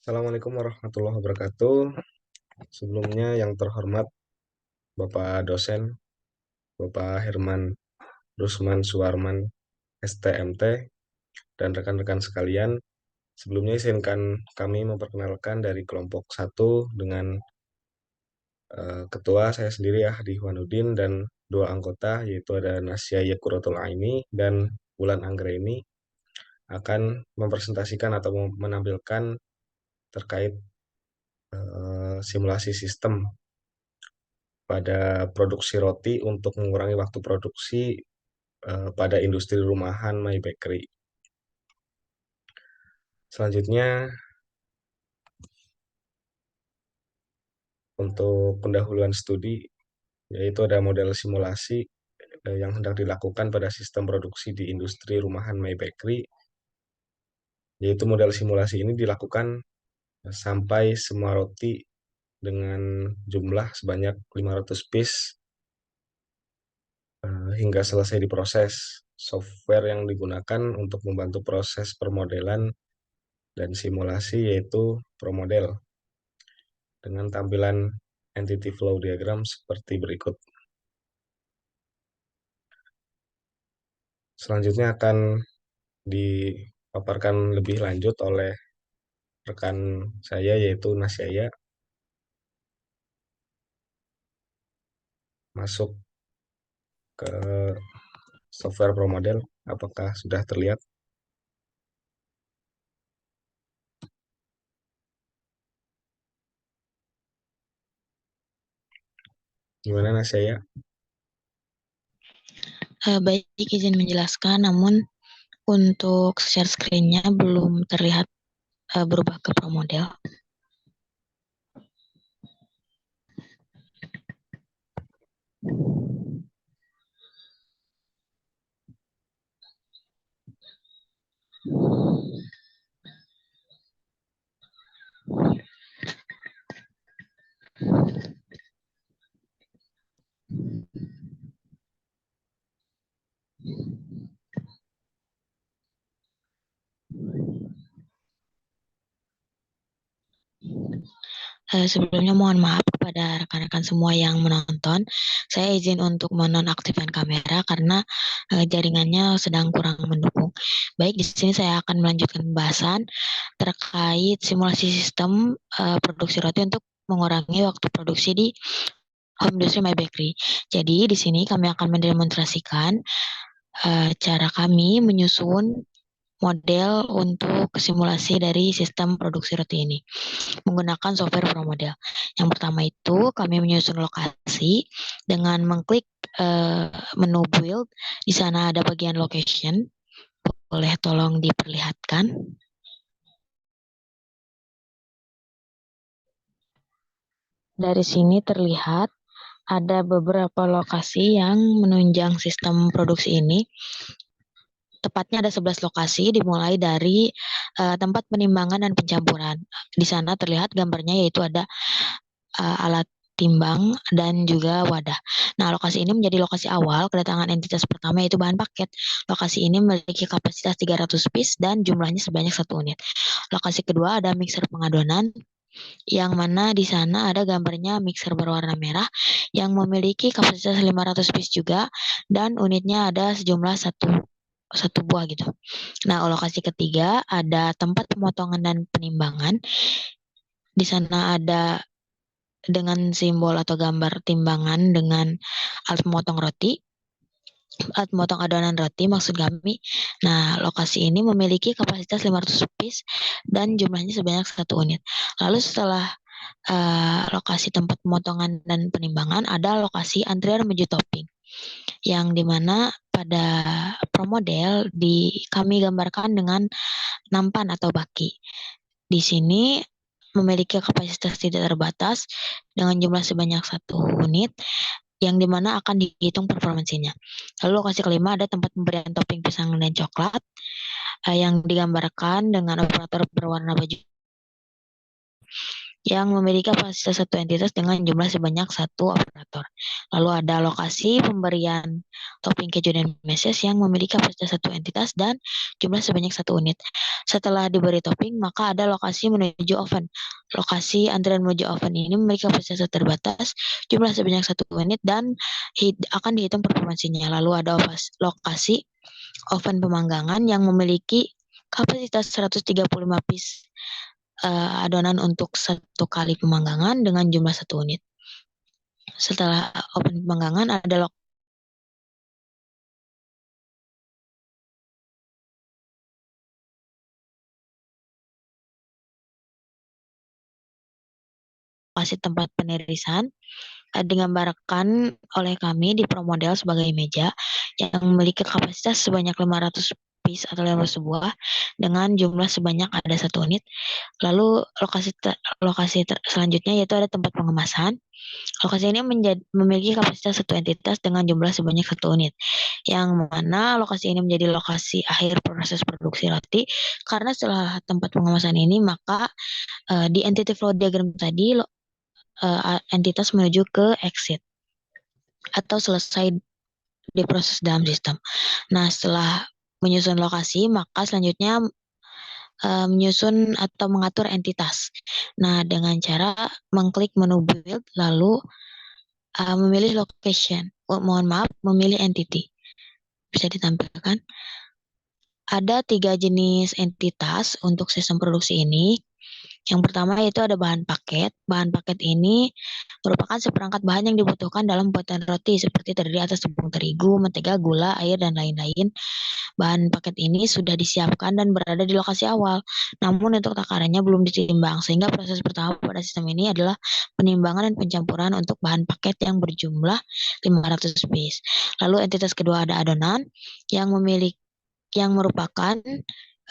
Assalamualaikum warahmatullahi wabarakatuh. Sebelumnya yang terhormat Bapak dosen, Bapak Herman Rusman Suwarman, STMT, dan rekan-rekan sekalian. Sebelumnya izinkan kami memperkenalkan dari kelompok 1 dengan ketua saya sendiri ya, Hadi Ihwanuddin, dan dua anggota yaitu ada Nasya Yekuratul Aini dan Wulan Anggraini akan mempresentasikan atau menampilkan terkait simulasi sistem pada produksi roti untuk mengurangi waktu produksi pada industri rumahan My Bakery. Selanjutnya, untuk pendahuluan studi, yaitu ada model simulasi yang hendak dilakukan pada sistem produksi di industri rumahan My Bakery, yaitu model simulasi ini dilakukan sampai semua roti dengan jumlah sebanyak 500 piece hingga selesai diproses. Software yang digunakan untuk membantu proses permodelan dan simulasi yaitu ProModel dengan tampilan entity flow diagram seperti berikut. Selanjutnya akan dipaparkan lebih lanjut oleh rekan saya yaitu Nasyaya. Masuk ke software ProModel, apakah sudah terlihat? Gimana Nasyaya? Baik, izin menjelaskan, namun untuk share screen-nya belum terlihat berubah ke Pro Model. Sebelumnya mohon maaf kepada rekan-rekan semua yang menonton. Saya izin untuk menonaktifkan kamera karena jaringannya sedang kurang mendukung. Baik, di sini saya akan melanjutkan pembahasan terkait simulasi sistem produksi roti untuk mengurangi waktu produksi di home industry My Bakery. Jadi di sini kami akan mendemonstrasikan cara kami menyusun model untuk simulasi dari sistem produksi roti ini menggunakan software ProModel. Yang pertama itu kami menyusun lokasi dengan mengklik menu build. Di sana ada bagian location. Boleh tolong diperlihatkan. Dari sini terlihat ada beberapa lokasi yang menunjang sistem produksi ini. Tepatnya ada 11 lokasi dimulai dari tempat penimbangan dan pencampuran. Di sana terlihat gambarnya yaitu ada alat timbang dan juga wadah. Nah, lokasi ini menjadi lokasi awal kedatangan entitas pertama yaitu bahan paket. Lokasi ini memiliki kapasitas 300 piece dan jumlahnya sebanyak 1 unit. Lokasi kedua ada mixer pengadonan yang mana di sana ada gambarnya mixer berwarna merah yang memiliki kapasitas 500 piece juga dan unitnya ada sejumlah satu buah gitu. Nah, lokasi ketiga ada tempat pemotongan dan penimbangan. Di sana ada dengan simbol atau gambar timbangan dengan alat memotong roti, alat memotong adonan roti maksud kami. Nah, lokasi ini memiliki kapasitas 500 piece dan jumlahnya sebanyak 1 unit. Lalu setelah lokasi tempat pemotongan dan penimbangan ada lokasi antrian menuju topping yang dimana pada ProModel kami gambarkan dengan nampan atau baki. Di sini memiliki kapasitas tidak terbatas dengan jumlah sebanyak 1 unit yang dimana akan dihitung performansinya. Lalu lokasi kelima ada tempat pemberian topping pisang dan coklat yang digambarkan dengan operator berwarna baju. yang memiliki kapasitas satu entitas dengan jumlah sebanyak satu operator. Lalu ada lokasi pemberian topping keju dan meses yang memiliki kapasitas satu entitas dan jumlah sebanyak satu unit. Setelah diberi topping, maka ada lokasi menuju oven. Lokasi antrian menuju oven ini memiliki kapasitas terbatas, jumlah sebanyak satu unit, dan akan dihitung performansinya. Lalu ada lokasi oven pemanggangan yang memiliki kapasitas 135 piece adonan untuk satu kali pemanggangan dengan jumlah satu unit. Setelah oven pemanggangan ada lokasi tempat penirisan digambarkan oleh kami di ProModel sebagai meja yang memiliki kapasitas sebanyak 500 piece atau 500 buah dengan jumlah sebanyak ada satu unit. Lalu lokasi selanjutnya yaitu ada tempat pengemasan. Lokasi ini memiliki kapasitas satu entitas dengan jumlah sebanyak satu unit, yang mana lokasi ini menjadi lokasi akhir proses produksi roti, karena setelah tempat pengemasan ini, maka di entity flow diagram tadi, entitas menuju ke exit atau selesai diproses dalam sistem. Nah, setelah menyusun lokasi, maka selanjutnya menyusun atau mengatur entitas. Nah, dengan cara mengklik menu build, lalu memilih location. Mohon maaf, memilih entity. Bisa ditampilkan. Ada 3 jenis entitas untuk sistem produksi ini. Yang pertama yaitu ada bahan paket. Bahan paket ini merupakan seperangkat bahan yang dibutuhkan dalam pembuatan roti seperti terdiri atas tepung terigu, mentega, gula, air, dan lain-lain. Bahan paket ini sudah disiapkan dan berada di lokasi awal. Namun untuk takarannya belum ditimbang, sehingga proses pertama pada sistem ini adalah penimbangan dan pencampuran untuk bahan paket yang berjumlah 500 piece. Lalu entitas kedua ada adonan yang merupakan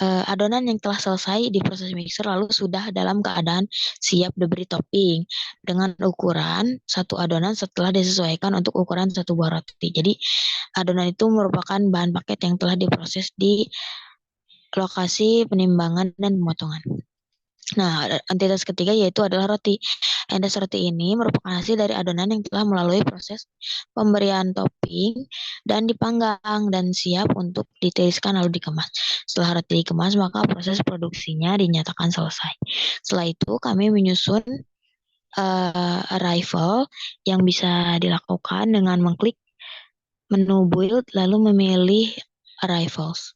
adonan yang telah selesai diproses mixer lalu sudah dalam keadaan siap diberi topping dengan ukuran satu adonan setelah disesuaikan untuk ukuran satu buah roti. Jadi adonan itu merupakan bahan paket yang telah diproses di lokasi penimbangan dan pemotongan. Nah, entitas ketiga yaitu adalah roti. Entitas roti ini merupakan hasil dari adonan yang telah melalui proses pemberian topping dan dipanggang dan siap untuk ditiriskan lalu dikemas. Setelah roti dikemas, maka proses produksinya dinyatakan selesai. Setelah itu, kami menyusun arrival yang bisa dilakukan dengan mengklik menu build lalu memilih arrivals.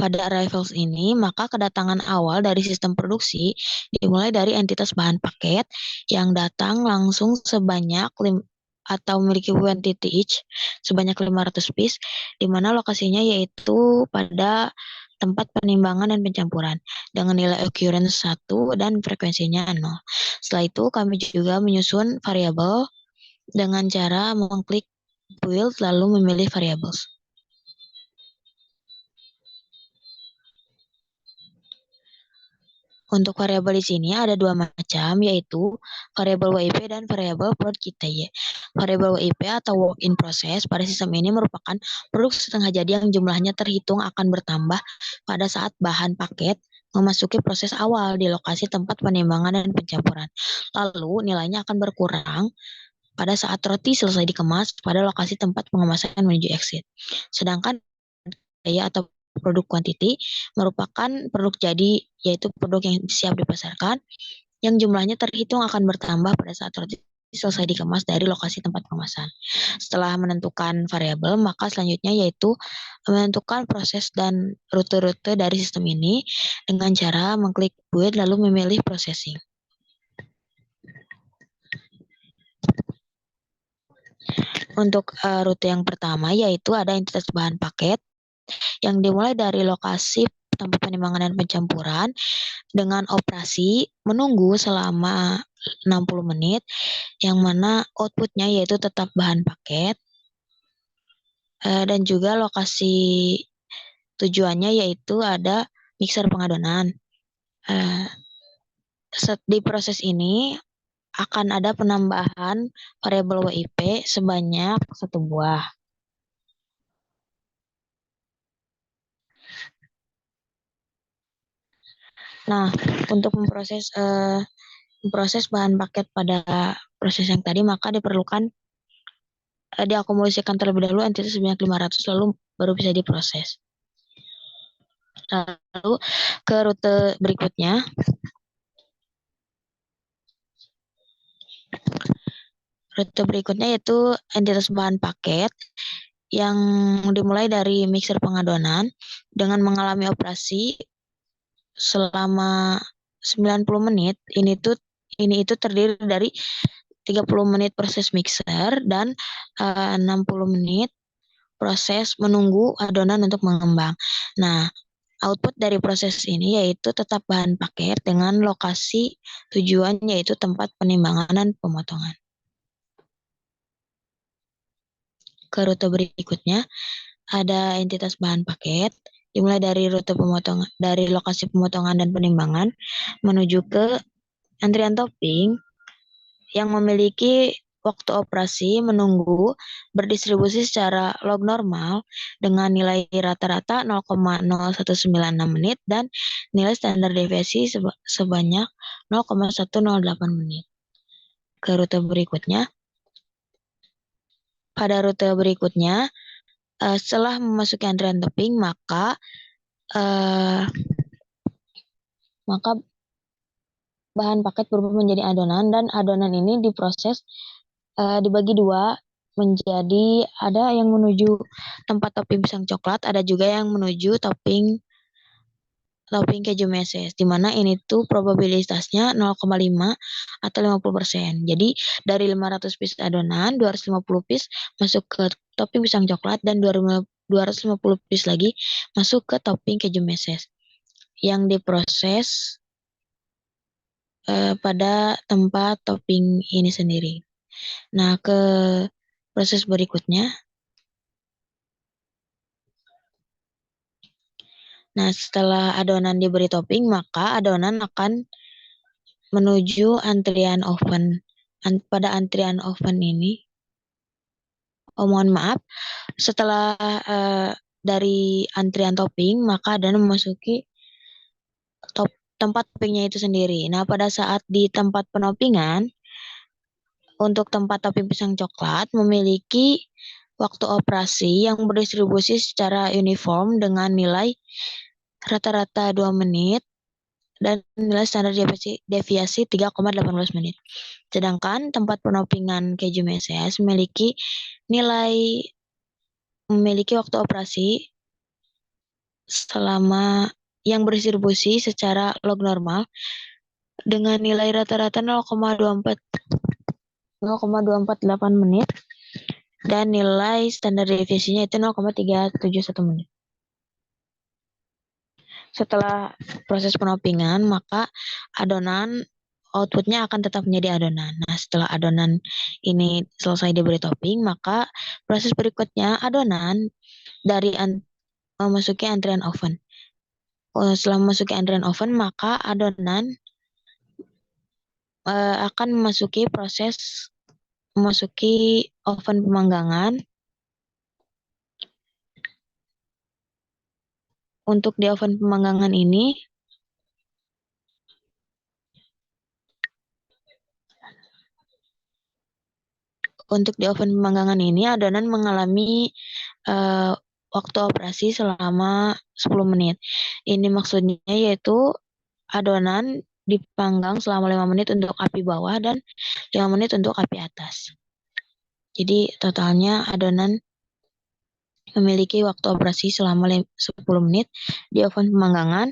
Pada arrivals ini, maka kedatangan awal dari sistem produksi dimulai dari entitas bahan paket yang datang langsung sebanyak atau memiliki quantity each sebanyak 500 piece, di mana lokasinya yaitu pada tempat penimbangan dan pencampuran dengan nilai occurrence 1 dan frekuensinya 0. Setelah itu, kami juga menyusun variabel dengan cara mengklik build lalu memilih variables. Untuk variabel di sini ada dua macam, yaitu variabel WIP dan variabel prod kita ya. Variabel WIP atau work in process pada sistem ini merupakan produk setengah jadi yang jumlahnya terhitung akan bertambah pada saat bahan paket memasuki proses awal di lokasi tempat penimbangan dan pencampuran. Lalu nilainya akan berkurang pada saat roti selesai dikemas pada lokasi tempat pengemasan menuju exit. Sedangkan daya atau produk quantity merupakan produk jadi, yaitu produk yang siap dipasarkan, yang jumlahnya terhitung akan bertambah pada saat roti selesai dikemas dari lokasi tempat pengemasan. Setelah menentukan variabel, maka selanjutnya yaitu menentukan proses dan rute-rute dari sistem ini dengan cara mengklik build lalu memilih processing. Untuk rute yang pertama yaitu ada entitas bahan paket yang dimulai dari lokasi tempat penimbangan dan pencampuran dengan operasi menunggu selama 60 menit yang mana outputnya yaitu tetap bahan paket dan juga lokasi tujuannya yaitu ada mixer pengadonan. Di proses ini akan ada penambahan variabel WIP sebanyak satu buah. Nah, untuk memproses bahan paket pada proses yang tadi, maka diperlukan diakumulasikan terlebih dahulu entitas sebanyak 500, lalu baru bisa diproses. Lalu ke rute berikutnya. Rute berikutnya yaitu entitas bahan paket yang dimulai dari mixer pengadonan dengan mengalami operasi selama 90 menit. Ini itu terdiri dari 30 menit proses mixer dan 60 menit proses menunggu adonan untuk mengembang. Nah, output dari proses ini yaitu tetap bahan paket dengan lokasi tujuan yaitu tempat penimbangan dan pemotongan. Ke rute berikutnya ada entitas bahan paket dimulai dari rute pemotongan dari lokasi pemotongan dan penimbangan menuju ke antrian topping yang memiliki waktu operasi menunggu berdistribusi secara log normal dengan nilai rata-rata 0,0196 menit dan nilai standar deviasi sebanyak 0,108 menit. Ke rute berikutnya. Pada rute berikutnya, setelah memasuki antrian topping, maka bahan paket berubah menjadi adonan dan adonan ini diproses dibagi dua menjadi ada yang menuju tempat topping pisang coklat, ada juga yang menuju topping keju meses, di mana ini tuh probabilitasnya 0,5 atau 50%. Jadi dari 500 piece adonan, 250 piece masuk ke topping pisang coklat dan 250 piece lagi masuk ke topping keju meses yang diproses pada tempat topping ini sendiri. Nah, ke proses berikutnya. Nah, setelah adonan diberi topping, maka adonan akan menuju antrian oven. Pada antrian oven ini, mohon maaf, setelah dari antrian topping, maka adonan memasuki tempat toppingnya itu sendiri. Nah, pada saat di tempat penoppingan, untuk tempat topping pisang coklat memiliki waktu operasi yang berdistribusi secara uniform dengan nilai rata-rata 2 menit dan nilai standar deviasi 3,18 menit. Sedangkan tempat penoppingan keju meses memiliki waktu operasi selama yang berdistribusi secara log normal dengan nilai rata-rata 0,248 menit dan nilai standar deviasinya itu 0,371 menit. Setelah proses penoppingan, maka adonan outputnya akan tetap menjadi adonan. Nah, setelah adonan ini selesai diberi topping, maka proses berikutnya adonan dari memasuki antrian oven. Setelah memasuki antrian oven, maka adonan akan memasuki oven pemanggangan. Untuk di oven pemanggangan ini, adonan mengalami waktu operasi selama 10 menit. Ini maksudnya yaitu adonan dipanggang selama 5 menit untuk api bawah dan 5 menit untuk api atas. Jadi totalnya adonan memiliki waktu operasi selama 10 menit di oven pemanggangan,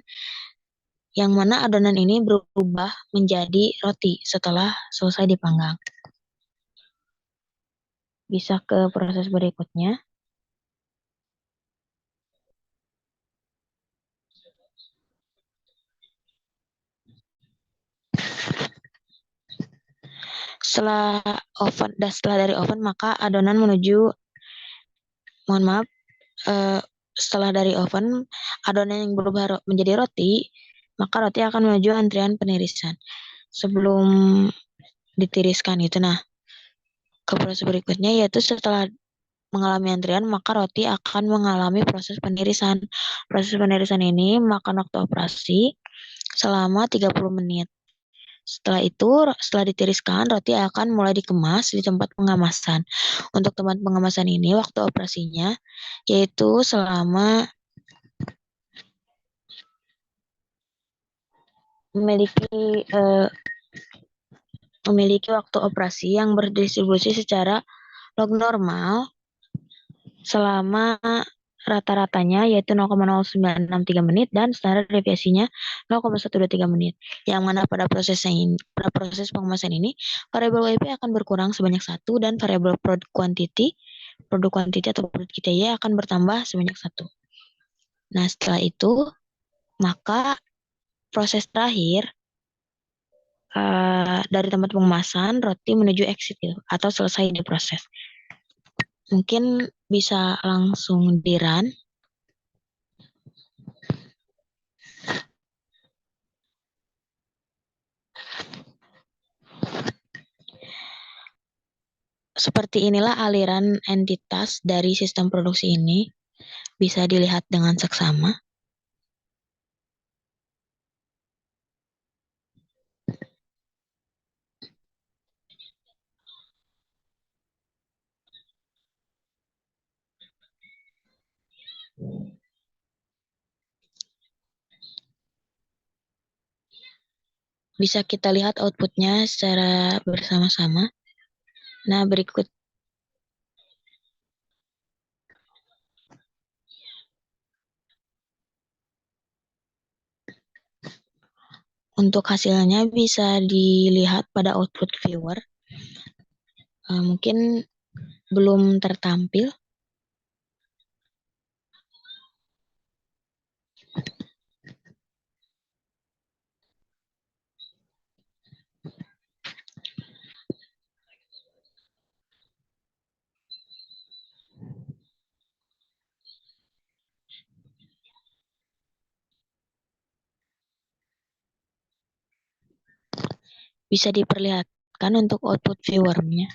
yang mana adonan ini berubah menjadi roti setelah selesai dipanggang. Bisa ke proses berikutnya. Setelah dari oven, maka adonan setelah dari oven, adonan yang berubah menjadi roti, maka roti akan menuju antrian penirisan. Sebelum ditiriskan itu, nah, ke proses berikutnya yaitu setelah mengalami antrian, maka roti akan mengalami proses penirisan. Proses penirisan ini makan waktu operasi selama 30 menit. Setelah itu, setelah ditiriskan, roti akan mulai dikemas di tempat pengemasan. Untuk tempat pengemasan ini, waktu operasinya yaitu memiliki eh, memiliki waktu operasi yang berdistribusi secara log normal selama rata-ratanya yaitu 0,0963 menit dan standar deviasinya 0,123 menit. Yang mana pada proses pengemasan ini variabel WP akan berkurang sebanyak satu dan variabel produk quantity atau produk kita ya akan bertambah sebanyak satu. Nah, setelah itu maka proses terakhir dari tempat pengemasan roti menuju exit gitu, atau selesai diproses. Mungkin bisa langsung di-run. Seperti inilah aliran entitas dari sistem produksi ini. Bisa dilihat dengan seksama. Bisa kita lihat outputnya secara bersama-sama. Nah, berikut untuk hasilnya bisa dilihat pada output viewer. Mungkin belum tertampil. Bisa diperlihatkan untuk output viewernya.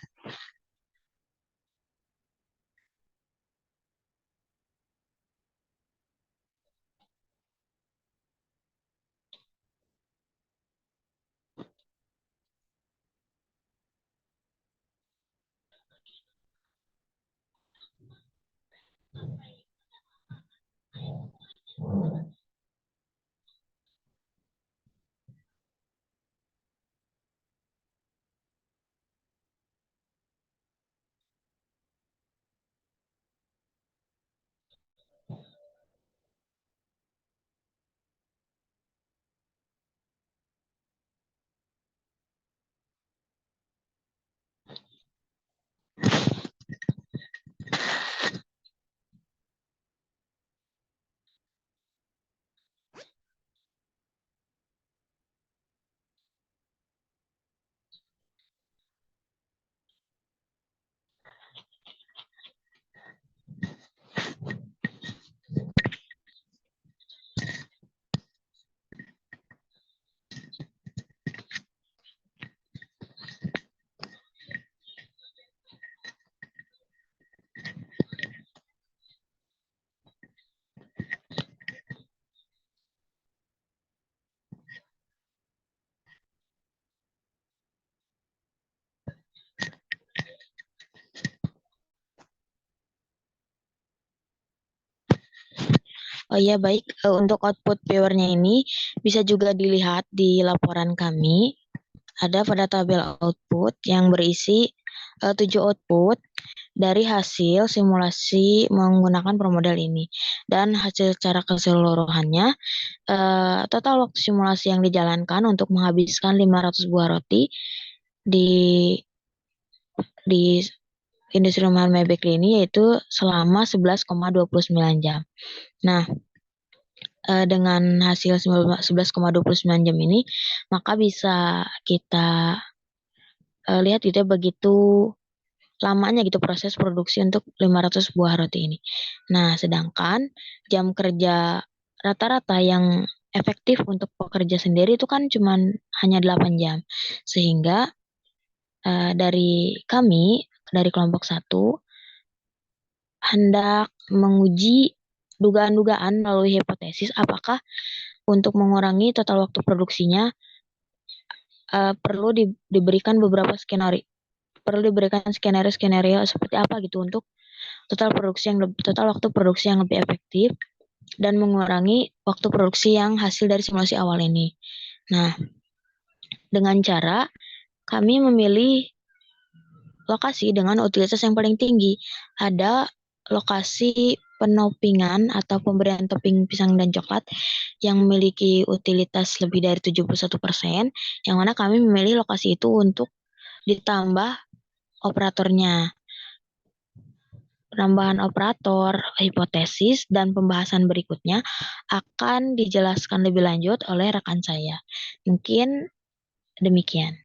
Oh iya, baik. Untuk output viewernya ini bisa juga dilihat di laporan kami. Ada pada tabel output yang berisi 7 output dari hasil simulasi menggunakan promodel ini. Dan hasil secara keseluruhannya, total waktu simulasi yang dijalankan untuk menghabiskan 500 buah roti di di industri rumahan My Bakery ini yaitu selama 11,29 jam. Nah, dengan hasil 11,29 jam ini, maka bisa kita lihat gitu ya, begitu lamanya gitu proses produksi untuk 500 buah roti ini. Nah, sedangkan jam kerja rata-rata yang efektif untuk pekerja sendiri itu kan cuma hanya 8 jam. Sehingga dari kami, dari kelompok satu, hendak menguji dugaan-dugaan melalui hipotesis apakah untuk mengurangi total waktu produksinya, perlu diberikan beberapa skenario. Perlu diberikan skenario-skenario seperti apa gitu untuk total waktu produksi yang lebih efektif dan mengurangi waktu produksi yang hasil dari simulasi awal ini. Nah, dengan cara kami memilih lokasi dengan utilitas yang paling tinggi. Ada lokasi penopingan atau pemberian topping pisang dan coklat yang memiliki utilitas lebih dari 71%, yang mana kami memilih lokasi itu untuk ditambah operatornya. Penambahan operator, hipotesis, dan pembahasan berikutnya akan dijelaskan lebih lanjut oleh rekan saya. Mungkin demikian.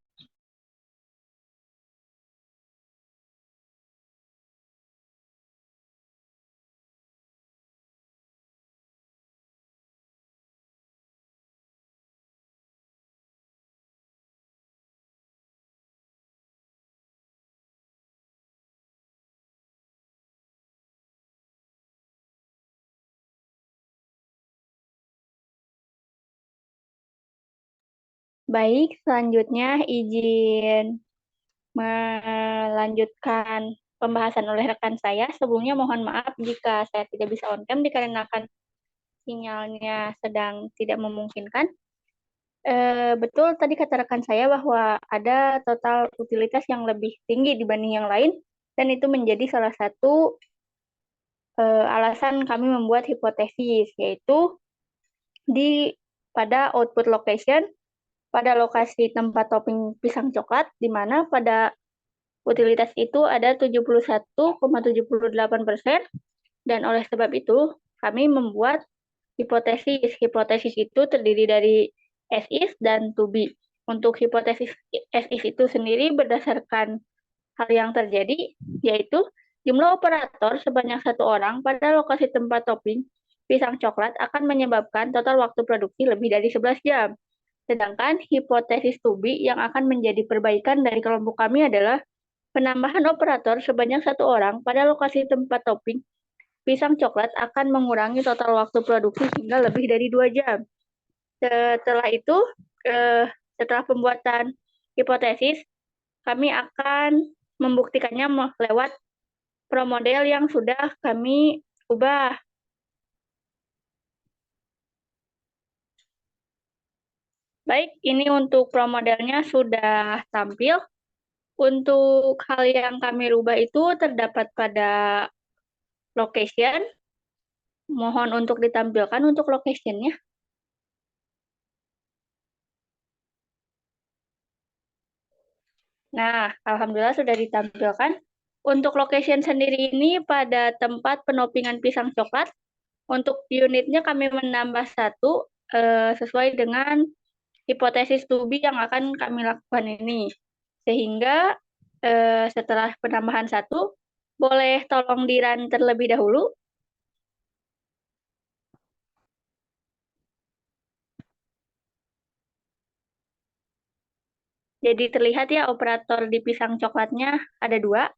Baik, selanjutnya izin melanjutkan pembahasan oleh rekan saya. Sebelumnya mohon maaf jika saya tidak bisa on cam dikarenakan sinyalnya sedang tidak memungkinkan. Betul tadi kata rekan saya bahwa ada total utilitas yang lebih tinggi dibanding yang lain, dan itu menjadi salah satu alasan kami membuat hipotesis, yaitu pada output location, pada lokasi tempat topping pisang coklat, di mana pada utilitas itu ada 71,78%, dan oleh sebab itu kami membuat hipotesis. Hipotesis itu terdiri dari as is dan to be. Untuk hipotesis as is itu sendiri berdasarkan hal yang terjadi, yaitu jumlah operator sebanyak 1 orang pada lokasi tempat topping pisang coklat akan menyebabkan total waktu produksi lebih dari 11 jam. Sedangkan hipotesis to be yang akan menjadi perbaikan dari kelompok kami adalah penambahan operator sebanyak 1 orang pada lokasi tempat topping pisang coklat akan mengurangi total waktu produksi hingga lebih dari 2 jam. Setelah itu, setelah pembuatan hipotesis, kami akan membuktikannya lewat promodel yang sudah kami ubah. Baik, ini untuk promodelnya sudah tampil. Untuk hal yang kami rubah itu terdapat pada location. Mohon untuk ditampilkan untuk locationnya. Nah, alhamdulillah sudah ditampilkan. Untuk location sendiri ini pada tempat penopingan pisang coklat, untuk unitnya kami menambah 1 sesuai dengan hipotesis to be yang akan kami lakukan ini. Sehingga setelah penambahan 1, boleh tolong di-run terlebih dahulu. Jadi terlihat ya operator di pisang coklatnya ada 2.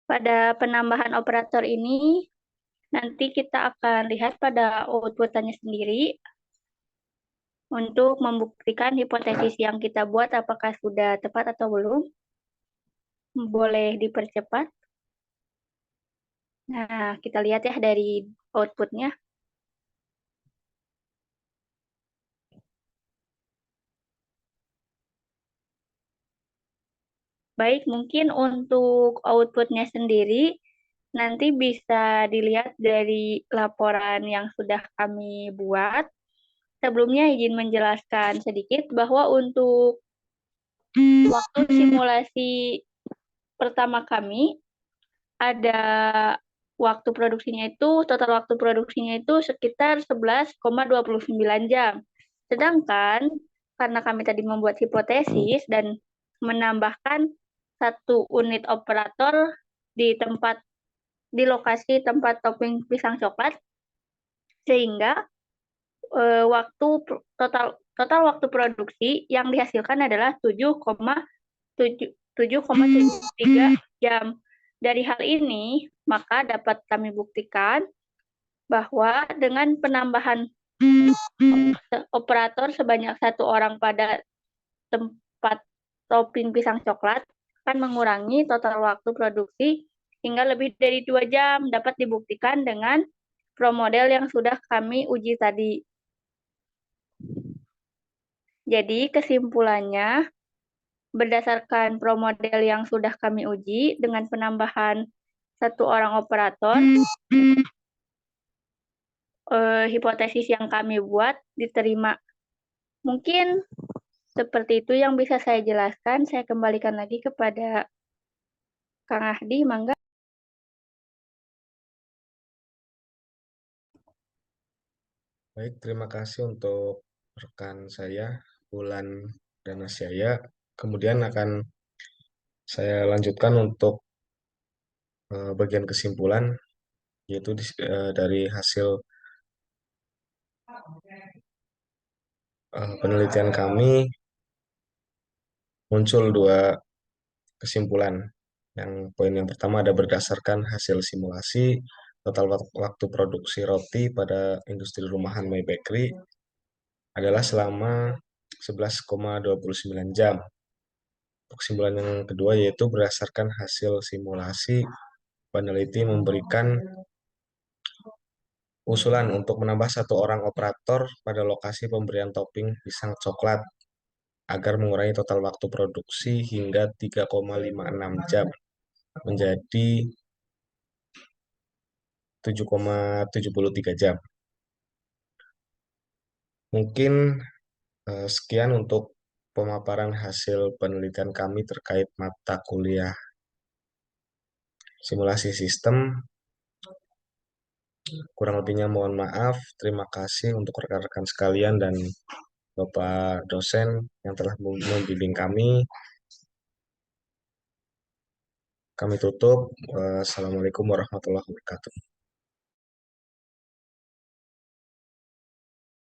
Pada penambahan operator ini, nanti kita akan lihat pada output-nya sendiri untuk membuktikan hipotesis yang kita buat apakah sudah tepat atau belum. Boleh dipercepat. Nah, kita lihat ya dari output-nya. Baik, mungkin untuk output-nya sendiri nanti bisa dilihat dari laporan yang sudah kami buat. Sebelumnya izin menjelaskan sedikit bahwa untuk waktu simulasi pertama kami ada total waktu produksinya itu sekitar 11,29 jam. Sedangkan karena kami tadi membuat hipotesis dan menambahkan satu unit operator di lokasi tempat topping pisang coklat, sehingga total waktu produksi yang dihasilkan adalah 7,73 jam. Dari hal ini, maka dapat kami buktikan bahwa dengan penambahan operator sebanyak 1 orang pada tempat topping pisang coklat akan mengurangi total waktu produksi hingga lebih dari 2 jam, dapat dibuktikan dengan pro model yang sudah kami uji tadi. Jadi kesimpulannya, berdasarkan pro model yang sudah kami uji dengan penambahan 1 orang operator, hipotesis yang kami buat diterima. Mungkin seperti itu yang bisa saya jelaskan. Saya kembalikan lagi kepada Kang Ahdi, mangga. Baik, terima kasih untuk rekan saya, Wulan Danasjaya. Kemudian akan saya lanjutkan untuk bagian kesimpulan, yaitu dari hasil penelitian kami muncul 2 kesimpulan. Poin yang pertama ada berdasarkan hasil simulasi, total waktu produksi roti pada industri rumahan My Bakery adalah selama 11,29 jam. Kesimpulan yang kedua yaitu berdasarkan hasil simulasi, peneliti memberikan usulan untuk menambah 1 orang operator pada lokasi pemberian topping pisang coklat agar mengurangi total waktu produksi hingga 3,56 jam menjadi 7,73 jam. Mungkin sekian untuk pemaparan hasil penelitian kami terkait mata kuliah simulasi sistem. Kurang lebihnya mohon maaf. Terima kasih untuk rekan-rekan sekalian dan Bapak dosen yang telah membimbing kami. Kami tutup. Assalamualaikum warahmatullahi wabarakatuh.